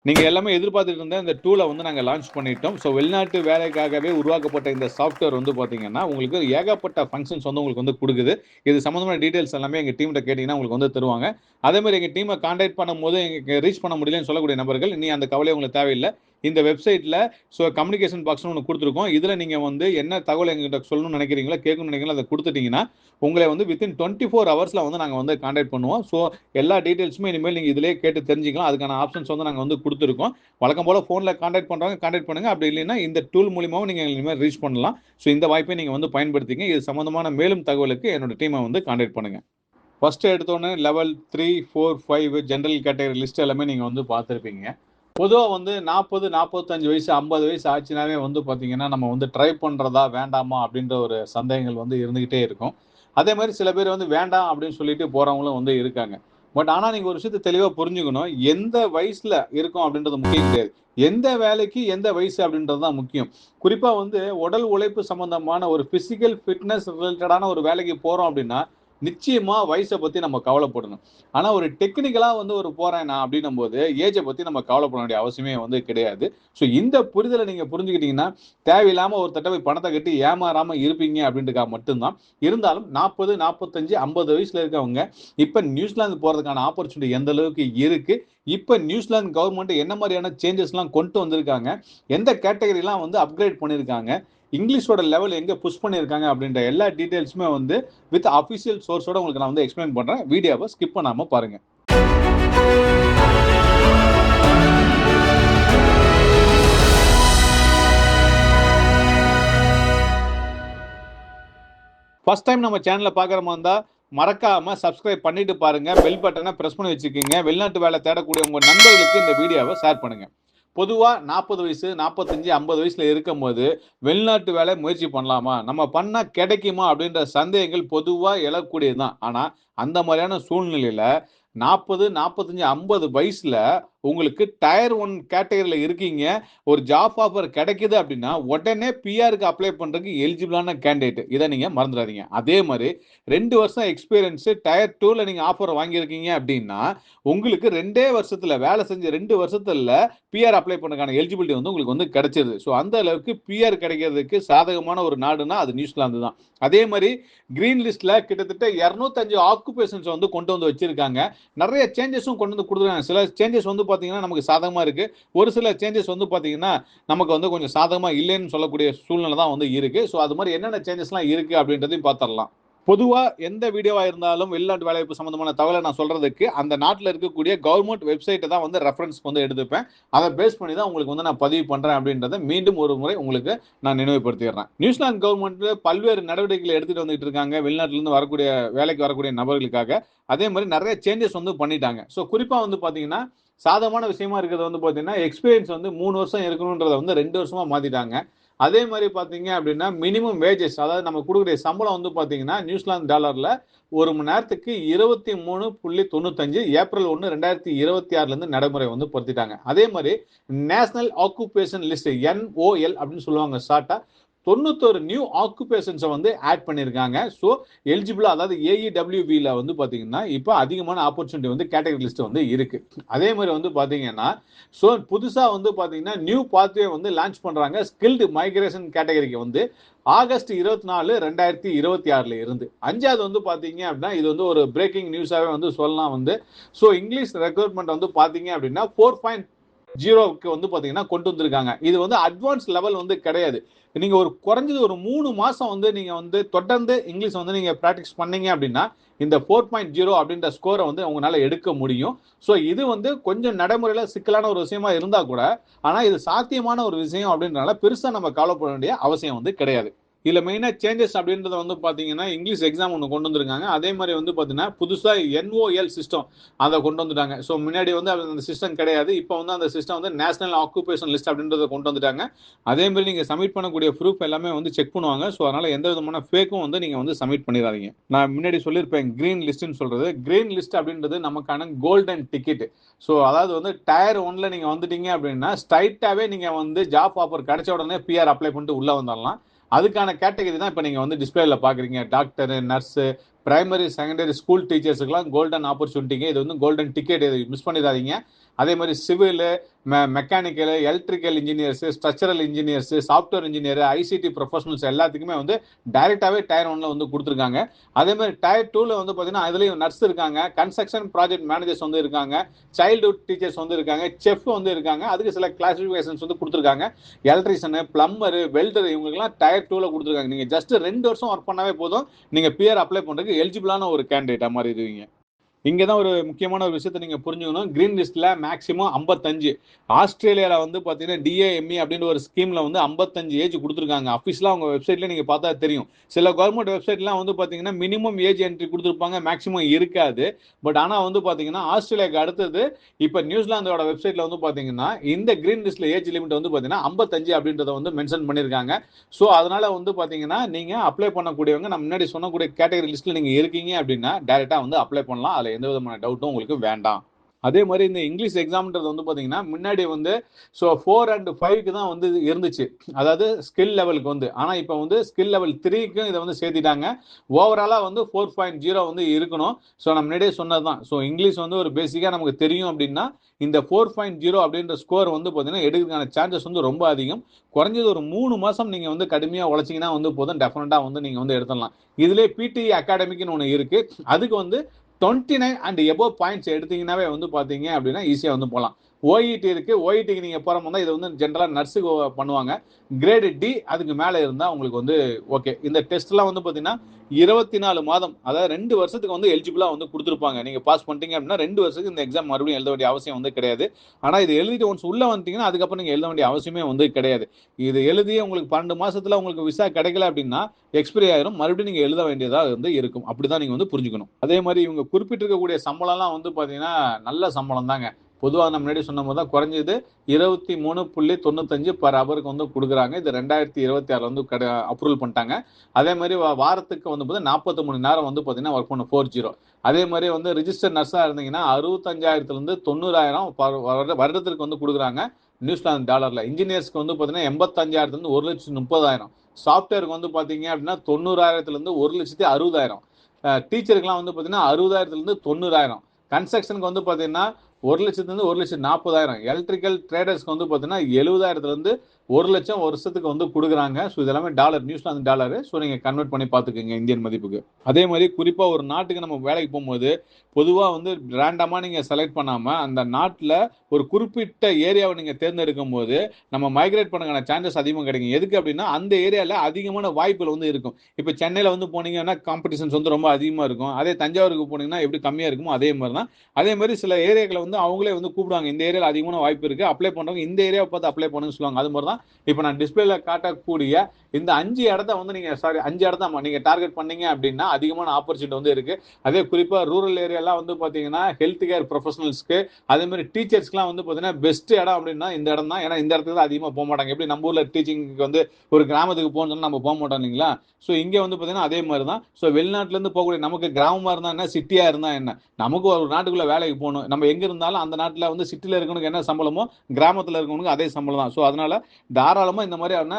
நீங்க எல்லாமே எதிர்பார்த்துட்டு இருந்த இந்த டூலை வந்து நாங்கள் லான்ச் பண்ணிட்டோம். ஸோ வெளிநாட்டு வேலைக்காகவே உருவாக்கப்பட்ட இந்த சாஃப்ட்வேர் வந்து பார்த்தீங்கன்னா, உங்களுக்கு ஏகப்பட்ட ஃபங்க்ஷன்ஸ் வந்து உங்களுக்கு வந்து குடுக்குது. இது சம்மந்தமான டீட்டெயில்ஸ் எல்லாமே எங்க டீம்ட்ட கேட்டீங்கன்னா உங்களுக்கு வந்து தருவாங்க. அதேமாரி எங்க டீம கான்டாக்ட் பண்ணும்போது எங்களுக்கு ரீச் பண்ண முடியலன்னு சொல்லக்கூடிய நபர்கள், இனி அந்த கவலை உங்களுக்கு தேவையில்ல. இந்த வெப்சைட்ல கம்யூனிகேஷன் பாக்ஸ்னு ஒண்ணு குடுத்துருக்கோம். இதுல நீங்க வந்து என்ன தகவல் எங்ககிட்ட சொல்லணும்னு நினைக்கிறீங்களோ, கேட்கணும்னு நினைக்கிறீங்களோ அத குடுத்துட்டீங்கன்னா, உங்களை வந்து வித்தின் 24 ஹவர்ஸ்ல வந்து நாங்க வந்து கான்டாக்ட் பண்ணுவோம். எல்லா டீட்டெயில்ஸுமே இனிமேல் நீங்க இதிலேயே கேட்டு தெரிஞ்சுக்கலாம். அதுக்கான ஆப்ஷன்ஸ் வந்து நாங்க வந்து குடுத்துருக்கோம். வழக்கம் போல ஃபோன்ல கான்டாக்ட் பண்றவங்க கான்டாக்ட் பண்ணுங்க. அப்படி இல்லைன்னா இந்த டூல் மூலியமாவும் நீங்க இனிமேல் ரீச் பண்ணலாம். இந்த வாய்ப்பை நீங்க வந்து பயன்படுத்திங்க. இது சம்பந்தமான மேலும் தகவலுக்கு என்னோட டீமை வந்து கான்டாக்ட் பண்ணுங்க. ஃபர்ஸ்ட் எடுத்தோன்னே லெவல் 3, 4, 5 ஜெனரல் கேட்டகரி லிஸ்ட் எல்லாமே நீங்க வந்து பார்த்துருப்பீங்க. பொதுவா வந்து 40, 45 வயசு, 50 வயசு ஆச்சுனாவே வந்து பார்த்தீங்கன்னா, நம்ம வந்து ட்ரை பண்றதா, வேண்டாமா அப்படின்ற ஒரு சந்தேகங்கள் வந்து இருந்துகிட்டே இருக்கும். அதே மாரி சில பேர் வந்து வேண்டாம் அப்படின்னு சொல்லிட்டு போறவங்களும் வந்து இருக்காங்க. ஆனா நீங்க ஒரு விஷயத்த தெளிவா புரிஞ்சுக்கணும். எந்த வயசுல இருக்கோம் அப்படின்றது முக்கியம் கிடையாது. எந்த வேலைக்கு எந்த வயசு அப்படின்றது தான் முக்கியம். குறிப்பா வந்து உடல் உழைப்பு சம்பந்தமான ஒரு பிசிக்கல் ஃபிட்னஸ் ரிலேட்டடான ஒரு வேலைக்கு போறோம் அப்படின்னா, நிச்சயமா வயச பத்தி நம்ம கவலைப்படணும். ஆனா ஒரு டெக்னிக்கலா வந்து ஒரு போறேன் நான் அப்படின்னும்போது, ஏஜ பத்தி நம்ம கவலைப்பட வேண்டிய அவசியமே வந்து கிடையாது. இந்த புரிதல நீங்க புரிஞ்சுக்கிட்டீங்கன்னா, தேவையில்லாம ஒருத்தர்ட்ட போய் பணத்த கட்டி ஏமாறாம இருப்பீங்க அப்படின்றதுக்காக மட்டும் தான். இருந்தாலும் 40, 45, 50 வயசுல இருக்கவங்க, இப்ப நியூசிலாந்து போறதுக்கான ஆப்பர்ச்சுனிட்டி எந்த அளவுக்கு இருக்கு? இப்ப நியூசிலாந்து கவர்ன்மெண்ட் என்ன மாரியான சேஞ்சஸ்லாம் கொண்டு வந்திருக்காங்க? எந்த கேட்டகரிலாம் வந்து அப்கிரேட் பண்ணியிருக்காங்க? இங்கிலீஷோட லெவல் எங்க புஷ் பண்ணியிருக்காங்க? அப்படின்ற எல்லா டீட்டெயில்ஸுமே வந்து வித் அஃபிஷியல் சோர்ஸோட உங்களுக்கு நான் வந்து எக்ஸ்பிளைன் பண்றேன். வீடியோவ ஸ்கிப் பண்ணாம பாருங்க. ஃபர்ஸ்ட் டைம் நம்ம சேனல பார்க்குற மாரி இருந்தா, மறக்காம சப்ஸ்கிரைப் பண்ணிட்டு பாருங்க. பெல் பட்டன பிரஸ் பண்ணி வச்சுக்கங்க. வெளிநாட்டு வேலை தேடக்கூடிய உங்க நண்பர்களுக்கு இந்த வீடியோவ ஷேர் பண்ணுங்க. பொதுவா 40 வயசு, 45, 50 வயசுல இருக்கும்போது, வெளிநாட்டு வேலை முயற்சி பண்ணலாமா? நம்ம பண்ணா கிடைக்குமா? அப்படின்ற சந்தேகங்கள் பொதுவா எழக்கூடியது தான். ஆனா, அந்த மாரியான சூழ்நிலையில 40, 45, 50 வயசுல உங்களுக்கு டயர் 1 கேட்டகரில இருக்கீங்க. ஒரு ஜாப் ஆஃபர் கிடைக்குது அப்படின்னா, உடனே பிஆர்‌க்கு அப்ளை பண்றதுக்கு எலிஜிபிளான கேண்டிடேட். இத நீங்க மறந்துறாதீங்க. அதே மாரி 2 வருஷம் எக்ஸ்பீரியன்ஸ் டயர் 2ல நீங்க ஆஃபர் வாங்கியிருக்கீங்க அப்படின்னா, உங்களுக்கு 2 வருஷத்துல வேலை செஞ்ச 2 வருஷத்துல பிஆர் அப்ளை பண்ணதுக்கான எலிஜிபிலிட்டி வந்து உங்களுக்கு வந்து கிடைச்சிருது. அந்த அளவுக்கு பிஆர் கிடைக்கிறதுக்கு சாதகமான ஒரு நாடுனா அது நியூசிலாந்து தான். அதே மாரி கிரீன் லிஸ்ட்ல கிட்டத்தட்ட 205 ஆக்குபேஷன்ஸ் வந்து கொண்டு வந்து வச்சிருக்காங்க. நெறைய சேஞ்சஸும் கொண்டு வந்து குடுத்துருக்காங்க. சில சேஞ்சஸ் வந்து பார்த்தீங்கன்னா, நமக்கு சாதகமா இருக்கு. ஒரு சில சேஞ்சஸ் வந்து பார்த்தீங்கன்னா, நமக்கு வந்து கொஞ்சம் சாதகமா இல்லைன்னு சொல்லக்கூடிய சூழ்நிலை தான் வந்து இருக்கு. அது மாரி என்னென்ன சேஞ்சஸ்லாம் இருக்கு அப்படின்றதையும் பார்த்துரலாம். பொதுவா எந்த வீடியோவா இருந்தாலும் வெளிநாட்டு வேலைவாய்ப்பு சம்பந்தமான தகவல நான் சொல்றதுக்கு, அந்த நாட்டுல இருக்கக்கூடிய கவர்ன்மெண்ட் வெப்சைட்ட தான் வந்து ரெஃபரன்ஸ்க்கு வந்து எடுத்துப்பேன். அத பேஸ் பண்ணி தான் உங்களுக்கு வந்து நான் பதிவு பண்றேன் அப்படின்றத மீண்டும் ஒரு முறை உங்களுக்கு நான் நினைவுபடுத்திடுறேன். நியூசிலாந்து கவர்ன்மெண்ட் பல்வேறு நடவடிக்கைகளை எடுத்துட்டு வந்துட்டு இருக்காங்க. வெளிநாட்டுல இருந்து வரக்கூடிய வேலைக்கு வரக்கூடிய நபர்களுக்காக. அதே மாரி நெறைய சேஞ்சஸ் வந்து பண்ணிட்டாங்க. குறிப்பா வந்து பார்த்தீங்கன்னா, சாதகமான விஷயமா இருக்கிறது வந்து பார்த்தீங்கன்னா, எக்ஸ்பீரியன்ஸ் வந்து 3 வருஷம் இருக்கணும்ன்றத வந்து 2 வருஷமா மாத்திட்டாங்க. அதே மாரி பார்த்தீங்க அப்படின்னா, மினிமம் வேஜஸ் அதாவது நம்ம குடுக்கக்கூடிய சம்பளம் வந்து பார்த்தீங்கன்னா, நியூசிலாந்து டாலர்ல 1 மணி நேரத்துக்கு 23.95 ஏப்ரல் 1, 2026லேருந்து நடைமுறை வந்து படுத்திட்டாங்க. அதே மாரி நேஷனல் ஆக்குபேஷன் லிஸ்ட் NOL அப்படின்னு சொல்லுவாங்க ஷார்ட்டா. 91 நியூ ஆக்குபேஷன்ஸ வந்து ஆட் பண்ணியிருக்காங்க. எலிஜிபிளா அதாவது AEWBல வந்து பார்த்தீங்கன்னா, இப்ப அதிகமான ஆப்பர்ச்சுனிட்டி வந்து கேட்டகரி லிஸ்ட் வந்து இருக்கு. அதே மாரி வந்து பார்த்தீங்கன்னா, புதுசா வந்து பார்த்தீங்கன்னா, நியூ பாத்வே வந்து லான்ச் பண்றாங்க. ஸ்கில்டு மைக்ரேஷன் கேட்டகரிக்கு வந்து ஆகஸ்ட் 24, 2026ல இருந்து. 5வது வந்து பார்த்தீங்க அப்படின்னா, இது வந்து ஒரு பிரேக்கிங் நியூஸாவே வந்து சொல்லலாம் வந்து. இங்கிலீஷ் ரெக்ரூட்மென்ட் வந்து பார்த்தீங்க அப்படின்னா 4.0க்கு வந்து பார்த்தீங்கன்னா கொண்டு வந்திருக்காங்க. இது வந்து அட்வான்ஸ் லெவல் வந்து கிடையாது. நீங்க ஒரு குறைஞ்சது ஒரு 3 மாசம் வந்து நீங்க வந்து தொடர்ந்து இங்கிலீஷ் வந்து நீங்க பிராக்டிஸ் பண்ணீங்க அப்படின்னா, இந்த 4.0 அப்படின்ற ஸ்கோர வந்து உங்களால எடுக்க முடியும். இது வந்து கொஞ்சம் நடைமுறையில சிக்கலான ஒரு விஷயமா இருந்தா கூட, ஆனா இது சாத்தியமான ஒரு விஷயம் அப்படின்றனால பெருசா நம்ம கவலைப்பட வேண்டிய அவசியம் வந்து கிடையாது. இதுல மெயினா சேஞ்சஸ் அப்படின்றத வந்து பாத்தீங்கன்னா, இங்கிலீஷ் எக்ஸாம் ஒண்ணு கொண்டு வந்திருக்காங்க. அதே மாரி வந்து பாத்தீங்கன்னா, புதுசா NOL சிஸ்டம் அத கொண்டு வந்துட்டாங்க. முன்னாடி வந்து அந்த சிஸ்டம் கிடையாது. இப்ப வந்து அந்த சிஸ்டம் வந்து நேஷனல் ஆக்குபேஷன் லிஸ்ட் அப்படின்றத கொண்டு வந்துட்டாங்க. அதே மாரி நீங்க சப்மிட் பண்ணக்கூடிய ப்ரூஃப் எல்லாமே வந்து செக் பண்ணுவாங்க. அதனால எந்த விதமான ஃபேக்கும் வந்து நீங்க வந்து சப்மிட் பண்ணிறாதீங்க. நான் முன்னாடி சொல்லியிருப்பேன் கிரீன் லிஸ்ட்ன்னு சொல்றது. கிரீன் லிஸ்ட் அப்படின்றது நமக்கான கோல்டன் டிக்கெட். அதாவது வந்து டயர் 1ல நீங்க வந்துட்டீங்க அப்படின்னா, ஸ்ட்ரைட்டாவே நீங்க வந்து ஜாப் ஆஃபர் கிடைச்ச உடனே பிஆர் அப்ளை பண்ணிட்டு உள்ள வந்துரலாம். அதுக்கான கேட்டகரி தான் இப்ப நீங்க வந்து டிஸ்ப்ளேல பார்க்குறீங்க. Doctor, nurse, primary secondary school டீச்சர்ஸுக்குலாம் கோல்டன் ஆப்பர்ச்சுனிட்டிங்க. இது வந்து கோல்டன் டிக்கெட், இது மிஸ் பண்ணிடாதீங்க. அதே மாதிரி civil, mechanical, electrical engineers, structural engineers, software engineer, ICT professionals எல்லாத்துக்குமே வந்து டைரக்டாவே டயர் 1ல வந்து கொடுத்துருக்காங்க. அதே மாதிரி டயர் 2ல வந்து பார்த்தீங்கன்னா அதுலேயும் நர்ஸ் இருக்காங்க, கன்ஸ்ட்ரக்ஷன் ப்ராஜெக்ட் மேனேஜர்ஸ் வந்து இருக்காங்க, சைல்டுஹுட் டீச்சர்ஸ் வந்து இருக்காங்க, செஃப் வந்து இருக்காங்க. அதுக்கு சில கிளாசிஃபிகேஷன்ஸ் வந்து கொடுத்துருக்காங்க. எலக்ட்ரிஷியன், பிளம்பர், வெல்டர் இவங்களுக்குலாம் டயர் 2ல கொடுத்துருக்காங்க. நீங்கள் ஜஸ்ட் 2 வருஷம் ஒர்க் பண்ணாவே போதும், நீங்கள் பிஆர் அப்ளை பண்ணுறதுக்கு எலிஜிபிளான ஒரு கேண்டிடேட்டா மாதிரி இருவீங்க. இங்கே தான் ஒரு முக்கியமான ஒரு விஷயத்தை நீங்கள் புரிஞ்சுக்கணும். கிரீன் லிஸ்ட்டில் மேக்ஸிமம் 55. ஆஸ்திரேலியாவில் வந்து பார்த்தீங்கன்னா டிஏஎம்இ அப்படின்ற ஒரு ஸ்கீமில் வந்து 55 ஏஜ் கொடுத்துருக்காங்க. அஃபிஷியலாக அவங்க வெப்சைட்டில் நீங்கள் பார்த்தா தெரியும். சில கவர்மெண்ட் வெப்சைட்லாம் வந்து பார்த்தீங்கன்னா மினிமம் ஏஜ் என்ட்ரி கொடுத்துருப்பாங்க, மேக்ஸிமம் இருக்காது. பட் ஆனால் வந்து பார்த்தீங்கன்னா ஆஸ்திரேலியாவுக்கு அடுத்தது இப்போ நியூசிலாந்தோட வெப்சைட்டில் வந்து பார்த்தீங்கன்னா இந்த கிரீன் லிஸ்ட்டில் ஏஜ் லிமிட் வந்து பார்த்தீங்கன்னா 55 அப்படின்றத வந்து மென்ஷன் பண்ணியிருக்காங்க. ஸோ அதனால் வந்து பார்த்தீங்கன்னா நீங்கள் அப்ளை பண்ணக்கூடியவங்க நான் முன்னாடி சொன்னக்கூடிய கேட்டகரி லிஸ்ட்டில் நீங்கள் இருக்கீங்க அப்படின்னா டேரெக்டாக வந்து அப்ளை பண்ணலாம். அதில் எந்த விதமான டவுட்டும் உங்களுக்கு வேண்டாம். அதே மாதிரி இந்த இங்கிலீஷ் எக்ஸாம்ன்றது வந்து பார்த்தீங்கன்னா முன்னாடி வந்து 4 and 5க்கு தான் வந்து இருந்துச்சு, அதாவது ஸ்கில் லெவலுக்கு வந்து. ஆனால் இப்போ வந்து ஸ்கில் லெவல் 3க்கும் இதை வந்து சேர்த்திட்டாங்க. ஓவராலாக வந்து 4.0 வந்து இருக்கணும். ஸோ நான் முன்னாடியே சொன்னது தான். ஸோ இங்கிலீஷ் வந்து ஒரு பேசிக்காக நமக்கு தெரியும் அப்படின்னா இந்த 4.0 அப்படின்ற ஸ்கோர் வந்து பார்த்தீங்கன்னா எடுக்கிறதுக்கான சான்சஸ் வந்து ரொம்ப அதிகம். குறைஞ்சது ஒரு 3 மாதம் நீங்கள் வந்து கடுமையாக உழைச்சிங்கன்னா வந்து போதும், டெஃபினட்டாக வந்து நீங்கள் வந்து எடுத்துடலாம். இதிலே பிடிஇ அகாடமிக்குன்னு ஒன்று இருக்குது. அதுக்கு வந்து 29 and above பாயிண்ட்ஸ் எடுத்தீங்கன்னாவே வந்து பார்த்தீங்க அப்படின்னா ஈஸியாக வந்து போகலாம். ஓஇடி இருக்கு. ஓஇடிக்கு நீங்கள் போகிற மாதிரி இதை வந்து ஜென்ரலாக நர்ஸுக்கு பண்ணுவாங்க. கிரேடு டி அதுக்கு மேலே இருந்தால் உங்களுக்கு வந்து ஓகே. இந்த டெஸ்ட்லாம் வந்து பார்த்தீங்கன்னா 24 மாதம், அதாவது 2 வருஷத்துக்கு வந்து எலிஜிபிளாக வந்து கொடுத்துருப்பாங்க. நீங்கள் பாஸ் பண்ணிட்டீங்க அப்படின்னா 2 வருஷத்துக்கு இந்த எக்ஸாம் மறுபடியும் எழுத வேண்டிய அவசியம் வந்து கிடையாது. ஆனால் இது எழுதிட்டு ஒன்ஸ் உள்ளே வந்துட்டீங்கன்னா அதுக்கப்புறம் நீங்கள் எழுத வேண்டிய அவசியமே வந்து கிடையாது. இது எழுதியே உங்களுக்கு 12 மாசத்துல உங்களுக்கு விசா கிடைக்கல அப்படின்னா எக்ஸ்பிரி ஆயிரும், மறுபடியும் நீங்கள் எழுத வேண்டியதாக வந்து இருக்கும். அப்படி தான் நீங்கள் வந்து புரிஞ்சுக்கணும். அதே மாதிரி இவங்க குறிப்பிட்டிருக்கக்கூடிய சம்பளம்லாம் வந்து பார்த்தீங்கன்னா நல்ல சம்பளம் தாங்க. பொதுவாக நம்ம முன்னாடி சொன்ன போது தான் குறைஞ்சது 23.95 பர் ஹவருக்கு வந்து கொடுக்குறாங்க. இது 2026 வந்து அப்ரூவல் பண்ணிட்டாங்க. அதே மாதிரி வாரத்துக்கு வந்து பார்த்தீங்கன்னா 40 மணி நேரம் வந்து பார்த்தீங்கன்னா ஒர்க் பண்ண 40. அதே மாதிரி வந்து ரிஜிஸ்டர் நர்ஸாக இருந்தீங்கன்னா 65,000 90,000 வருடத்திற்கு வந்து கொடுக்குறாங்க நியூசிலாந்து டாலரில். இன்ஜினியர்ஸ்க்கு வந்து பார்த்தீங்கன்னா 85,000 1,30,000. சாஃப்ட்வேருக்கு வந்து பார்த்தீங்க அப்படின்னா 90,000 1,60,000. டீச்சருக்குலாம் வந்து பார்த்தீங்கன்னா 60,000 90,000. கன்ஸ்ட்ரக்ஷனுக்கு வந்து பார்த்தீங்கன்னா 1,00,000 1,40,000. எலக்ட்ரிக்கல் ட்ரேடர்ஸ்க்கு வந்து பார்த்தீங்கன்னா 70,000 1,00,000 வருஷத்துக்கு வந்து கொடுக்குறாங்க. ஸோ இதெல்லாமே டாலர், நியூசிலாந்து டாலரு. ஸோ நீங்கள் கன்வெர்ட் பண்ணி பார்த்துக்கோங்க இந்தியன் மதிப்புக்கு. அதே மாதிரி குறிப்பாக ஒரு நாட்டுக்கு நம்ம வேலைக்கு போகும்போது பொதுவாக வந்து ரேண்டமாக நீங்கள் செலக்ட் பண்ணாமல் அந்த நாட்டில் ஒரு குறிப்பிட்ட ஏரியாவை நீங்கள் தேர்ந்தெடுக்கும் போது நம்ம மைக்ரேட் பண்ணக்கான சான்சஸ் அதிகமாக கிடைக்கும். எதுக்கு அப்படின்னா அந்த ஏரியாவில் அதிகமான வாய்ப்புகள் வந்து இருக்கும். இப்போ சென்னையில் வந்து போனீங்கன்னா காம்படிஷன்ஸ் வந்து ரொம்ப அதிகமாக இருக்கும். அதே தஞ்சாவூருக்கு போனீங்கன்னா எப்படி கம்மியாக இருக்குமோ அதே மாதிரி தான். அதே மாதிரி சில ஏரியாக்களை வந்து அவங்களே வந்து கூப்பிடுவாங்க, இந்த ஏரியாவில் அதிகமான வாய்ப்பு இருக்குது, அப்ளை பண்ணுறவங்க இந்த ஏரியாவை பார்த்து அப்ளை பண்ணுன்னு சொல்லுவாங்க. அது மாதிரி தான் இப்போ நான் டிஸ்பிளேல காட்டக்கூடிய இந்த 5 இடத்த வந்து நீங்கள் 5 இடத்த நீங்கள் டார்கெட் பண்ணீங்க அப்படின்னா அதிகமான ஆப்பர்ச்சுனிட்டி வந்து இருக்குது. அதே குறிப்பாக ரூரல் ஏரியாலாம் வந்து பார்த்தீங்கன்னா ஹெல்த் கேர் ப்ரொஃபஷனல்ஸ்க்கு அதே மாதிரி டீச்சர்ஸ்க்குலாம் வந்து பார்த்தீங்கன்னா பெஸ்ட் இடம் அப்படின்னா இந்த இடம் தான். ஏன்னா இந்த இடத்துக்கு தான் அதிகமாக போக மாட்டாங்க. எப்படி நம்ம ஊரில் டீச்சிங்க்கு வந்து ஒரு கிராமத்துக்கு போகணும்னு நம்ம போக மாட்டோம் இல்லைங்களா? ஸோ இங்கே வந்து பார்த்தீங்கன்னா அதே மாதிரி தான். ஸோ வெளிநாட்டிலேருந்து போகக்கூடிய நமக்கு கிராமமாக இருந்தால் என்ன, சிட்டியாக இருந்தால் என்ன, நமக்கு ஒரு நாட்டுக்குள்ளே வேலைக்கு போகணும். நம்ம எங்கே இருந்தாலும் அந்த நாட்டில் வந்து சிட்டியில் இருக்கவனுக்கு என்ன சம்பளமோ கிராமத்தில் இருக்கவனுக்கு அதே சம்பளம் தான். ஸோ அதனால தாராளமாக இந்த மாதிரியான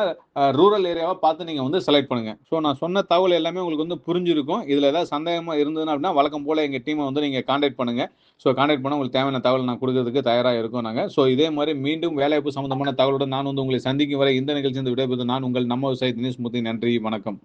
ரூரல் ஏரியாவை பார்த்து நீங்கள் வந்து செலக்ட் பண்ணுங்க. ஸோ நான் சொன்ன தகவல் எல்லாமே உங்களுக்கு வந்து புரிஞ்சிருக்கும். இதில் ஏதாவது சந்தேகமாக இருந்ததுன்னா அப்படின்னா வழக்கம் போல் எங்கள் டீமை வந்து நீங்கள் கான்டாக்ட் பண்ணுங்க. ஸோ கான்டாக்ட் பண்ண உங்களுக்கு தேவையான தகவல் நான் கொடுக்கறதுக்கு தயாராக இருக்கோம் நாங்கள். ஸோ இதே மாதிரி மீண்டும் வேலைவாய்ப்பு சம்பந்தமான தகவலுடன் நான் வந்து உங்களை சந்திக்கும் வரை இந்த நிகழ்ச்சி விடைபெறுவது நான் உங்கள் நம்ம விவசாயி தினேஷ் மூர்த்தி. நன்றி, வணக்கம்.